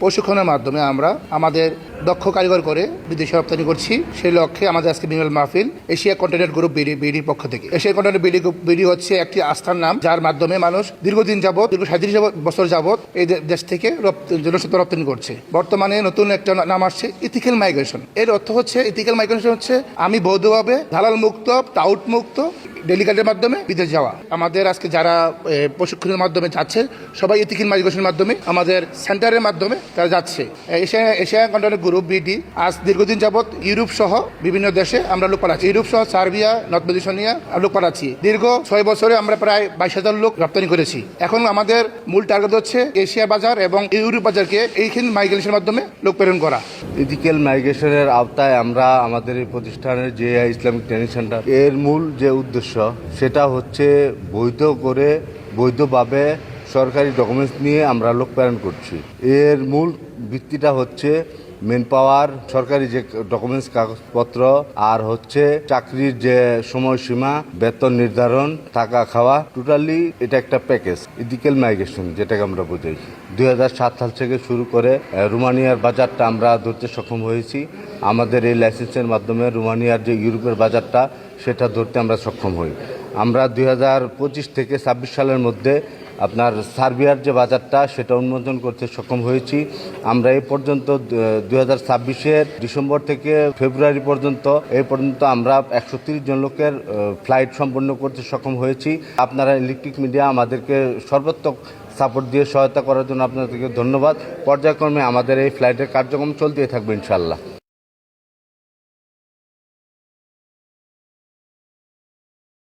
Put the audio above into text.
প্রশিক্ষণের মাধ্যমে আমরা আমাদের দক্ষ কারিগর করে বিদেশে রপ্তানি করছি। সেই লক্ষ্যে আমাদের আজকে বিমল মাহফিল এশিয়া কন্টিনেন্ট গ্রুপ বিডির পক্ষ থেকে। এশিয়া কন্টিনেন্ট বিডি হচ্ছে একটি আস্থার নাম, যার মাধ্যমে মানুষ দীর্ঘ 37 বছর যাবৎ এই দেশ থেকে জনস্বার্থে রপ্তানি করছে। বর্তমানে নতুন একটা নাম আসছে ইথিক্যাল মাইগ্রেশন। এর অর্থ হচ্ছে ইথিক্যাল মাইগ্রেশন হচ্ছে আমি বৈধভাবে দালাল মুক্ত, টাউট মুক্ত ডেলিগেটের মাধ্যমে বিদেশ যাওয়া। আমাদের আজকে যারা প্রশিক্ষণের মাধ্যমে যাচ্ছে সবাই ইথিক্যাল মাইগ্রেশনের মাধ্যমে আমাদের সেন্টারের মাধ্যমে তারা যাচ্ছে। এশিয়া কন্টিনেন্ট গ্রুপ বিডি আজ দীর্ঘদিন যাবৎ ইউরোপ সহ বিভিন্ন দেশে আমরা লোক পাঠাচ্ছি। ইউরোপ সহ সার্বিয়া, নর্থ মেসিডোনিয়া লোক পাঠাচ্ছি। দীর্ঘ 6 বছরে আমরা প্রায় 22,000 লোক রপ্তানি করেছি। এখন আমাদের মূল টার্গেট হচ্ছে এশিয়া বাজার এবং ইউরোপ বাজারকে এইখানে মাইগ্রেশনের মাধ্যমে লোক প্রেরণ করা। ইথিক্যাল মাইগ্রেশনের আওতায় আমরা আমাদের এই প্রতিষ্ঠানের যে ইসলামিক ট্রেনিং সেন্টার, এর মূল যে উদ্দেশ্য সেটা হচ্ছে বৈধভাবে সরকারি ডকুমেন্টস নিয়ে আমরা লোক প্রেরণ করছি। এর মূল ভিত্তিটা হচ্ছে মেন পাওয়ার, সরকারি যে ডকুমেন্টস কাগজপত্র, আর হচ্ছে চাকরির যে সময়সীমা, বেতন নির্ধারণ, থাকা খাওয়া, টোটালি এটা একটা প্যাকেজ ইথিক্যাল মাইগ্রেশন যেটাকে আমরা বোঝাই। 2007 সাল থেকে শুরু করে রোমানিয়ার বাজারটা আমরা ধরতে সক্ষম হয়েছি। আমাদের এই লাইসেন্সের মাধ্যমে রোমানিয়ার যে ইউরোপের বাজারটা সেটা ধরতে আমরা সক্ষম হই। আমরা 2025 থেকে 26 সালের মধ্যে আপনার সার্বিয়ার যে বাজারটা সেটা উন্মোচন করতে সক্ষম হয়েছি। আমরা এই পর্যন্ত 2026-এর ডিসেম্বর থেকে ফেব্রুয়ারি পর্যন্ত আমরা 130 জন লোকের ফ্লাইট সম্পন্ন করতে সক্ষম হয়েছি। আপনারা ইলেকট্রিক মিডিয়া আমাদেরকে সর্বাত্মক সাপোর্ট দিয়ে সহায়তা করার জন্য আপনাদেরকে ধন্যবাদ। পর্যায়ক্রমে আমাদের এই ফ্লাইটের কার্যক্রম চলতেই থাকবে ইনশাআল্লাহ।